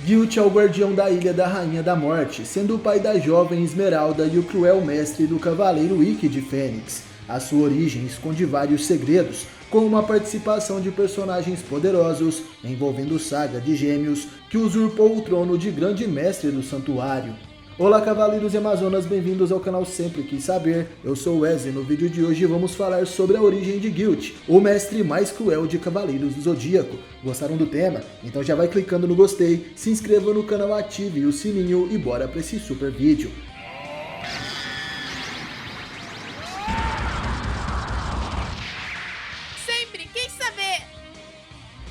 Guilt é o guardião da Ilha da Rainha da Morte, sendo o pai da jovem Esmeralda e o cruel mestre do cavaleiro Ikki de Fênix. A sua origem esconde vários segredos, com uma participação de personagens poderosos, envolvendo Saga de Gêmeos, que usurpou o trono de grande mestre do santuário. Olá cavaleiros e amazonas, bem-vindos ao canal Sempre Quis Saber, eu sou o Wesley. No vídeo de hoje vamos falar sobre a origem de Guilt, o mestre mais cruel de Cavaleiros do Zodíaco. Gostaram do tema? Então já vai clicando no gostei, se inscreva no canal, ative o sininho e bora para esse super vídeo.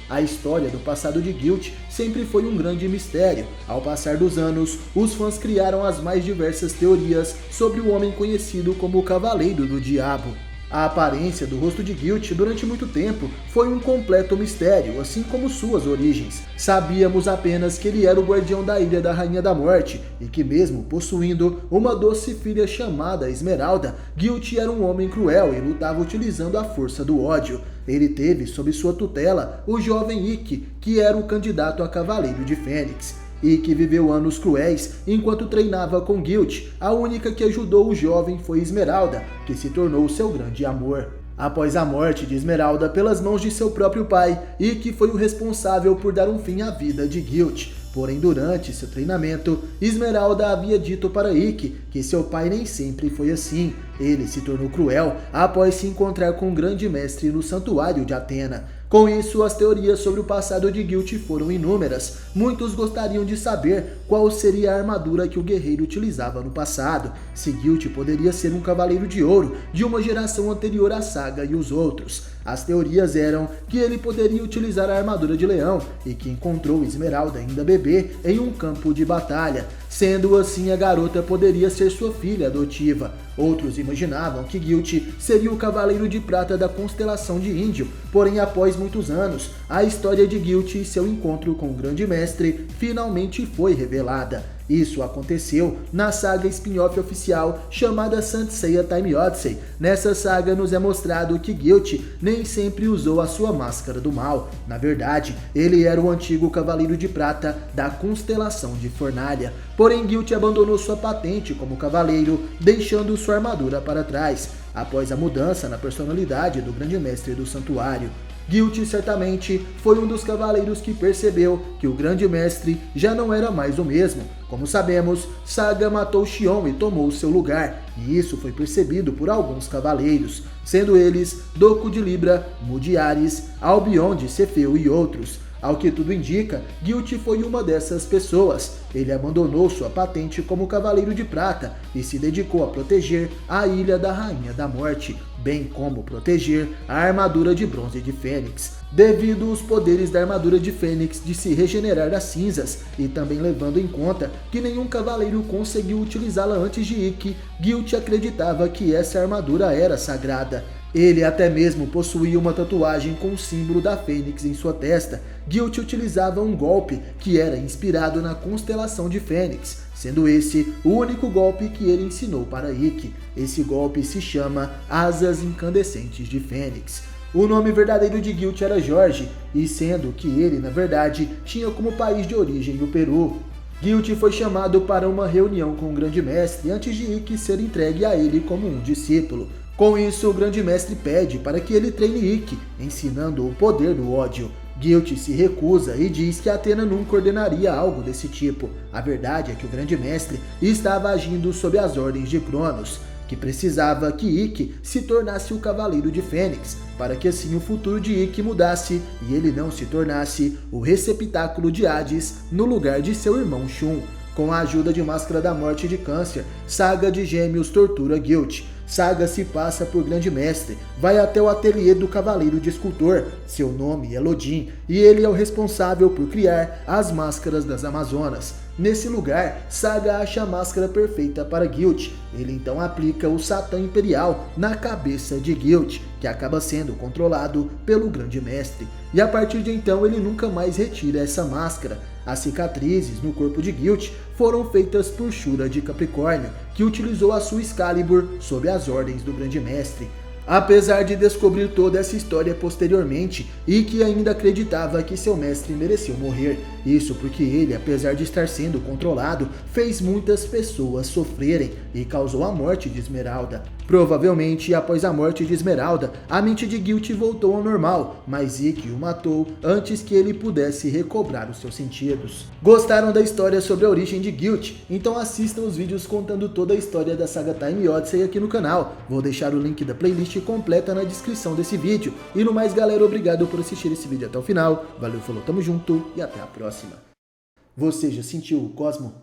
A história do passado de Guilt sempre foi um grande mistério. Ao passar dos anos, os fãs criaram as mais diversas teorias sobre o homem conhecido como o Cavaleiro do Diabo. A aparência do rosto de Guilt durante muito tempo foi um completo mistério, assim como suas origens. Sabíamos apenas que ele era o guardião da Ilha da Rainha da Morte e que, mesmo possuindo uma doce filha chamada Esmeralda, Guilt era um homem cruel e lutava utilizando a força do ódio. Ele teve sob sua tutela o jovem Ikki, que era o candidato a Cavaleiro de Fênix. Ikki viveu anos cruéis enquanto treinava com Guilt. A única que ajudou o jovem foi Esmeralda, que se tornou seu grande amor. Após a morte de Esmeralda pelas mãos de seu próprio pai, Ikki foi o responsável por dar um fim à vida de Guilt. Porém, durante seu treinamento, Esmeralda havia dito para Ikki que seu pai nem sempre foi assim. Ele se tornou cruel após se encontrar com o grande mestre no santuário de Atena. Com isso, as teorias sobre o passado de Guilt foram inúmeras. Muitos gostariam de saber qual seria a armadura que o guerreiro utilizava no passado, se Guilt poderia ser um cavaleiro de ouro de uma geração anterior à saga e os outros. As teorias eram que ele poderia utilizar a armadura de leão e que encontrou Esmeralda ainda bebê em um campo de batalha. Sendo assim, a garota poderia ser sua filha adotiva. Outros imaginavam que Guilt seria o Cavaleiro de Prata da constelação de Índio, porém após muitos anos, a história de Guilt e seu encontro com o grande mestre finalmente foi revelada. Isso aconteceu na saga spin-off oficial chamada Saint Seiya Time Odyssey. Nessa saga nos é mostrado que Guilt nem sempre usou a sua máscara do mal. Na verdade, ele era o antigo Cavaleiro de Prata da constelação de Fornalha. Porém, Guilt abandonou sua patente como cavaleiro, deixando sua armadura para trás, após a mudança na personalidade do grande mestre do santuário. Guilt certamente foi um dos cavaleiros que percebeu que o grande mestre já não era mais o mesmo. Como sabemos, Saga matou Xion e tomou seu lugar, e isso foi percebido por alguns cavaleiros, sendo eles Doku de Libra, Mudiares, Albion de Cefeu e outros. Ao que tudo indica, Guilt foi uma dessas pessoas. Ele abandonou sua patente como Cavaleiro de Prata e se dedicou a proteger a Ilha da Rainha da Morte, bem como proteger a armadura de bronze de Fênix. Devido aos poderes da armadura de Fênix de se regenerar das cinzas e também levando em conta que nenhum cavaleiro conseguiu utilizá-la antes de Ikki, Guilt acreditava que essa armadura era sagrada. Ele até mesmo possuía uma tatuagem com o símbolo da Fênix em sua testa. Guilt utilizava um golpe que era inspirado na constelação de Fênix, sendo esse o único golpe que ele ensinou para Ikki. Esse golpe se chama Asas Incandescentes de Fênix. O nome verdadeiro de Guilt era Jorge, e sendo que ele, na verdade, tinha como país de origem o Peru. Guilt foi chamado para uma reunião com o grande mestre antes de Ikki ser entregue a ele como um discípulo. Com isso, o grande mestre pede para que ele treine Ikki, ensinando o poder do ódio. Guilt se recusa e diz que Atena nunca ordenaria algo desse tipo. A verdade é que o grande mestre estava agindo sob as ordens de Cronos, que precisava que Ikki se tornasse o Cavaleiro de Fênix, para que assim o futuro de Ikki mudasse e ele não se tornasse o receptáculo de Hades no lugar de seu irmão Shun. Com a ajuda de Máscara da Morte de Câncer, Saga de Gêmeos tortura Guilt. Saga se passa por grande mestre, vai até o ateliê do Cavaleiro de Escultor, seu nome é Lodin, e ele é o responsável por criar as máscaras das Amazonas. Nesse lugar, Saga acha a máscara perfeita para Guilt. Ele então aplica o Satã Imperial na cabeça de Guilt, que acaba sendo controlado pelo grande mestre. E a partir de então ele nunca mais retira essa máscara. As cicatrizes no corpo de Guilt foram feitas por Shura de Capricórnio, que utilizou a sua Excalibur sob as ordens do grande mestre. Apesar de descobrir toda essa história posteriormente, Ikki ainda acreditava que seu mestre mereceu morrer. Isso porque ele, apesar de estar sendo controlado, fez muitas pessoas sofrerem e causou a morte de Esmeralda. Provavelmente, após a morte de Esmeralda, a mente de Guilt voltou ao normal, mas Ikki o matou antes que ele pudesse recobrar os seus sentidos. Gostaram da história sobre a origem de Guilt? Então assistam os vídeos contando toda a história da saga Time Odyssey aqui no canal. Vou deixar o link da playlist completa na descrição desse vídeo. E no mais, galera, obrigado por assistir esse vídeo até o final. Valeu, falou, tamo junto e até a próxima. Você já sentiu o Cosmo?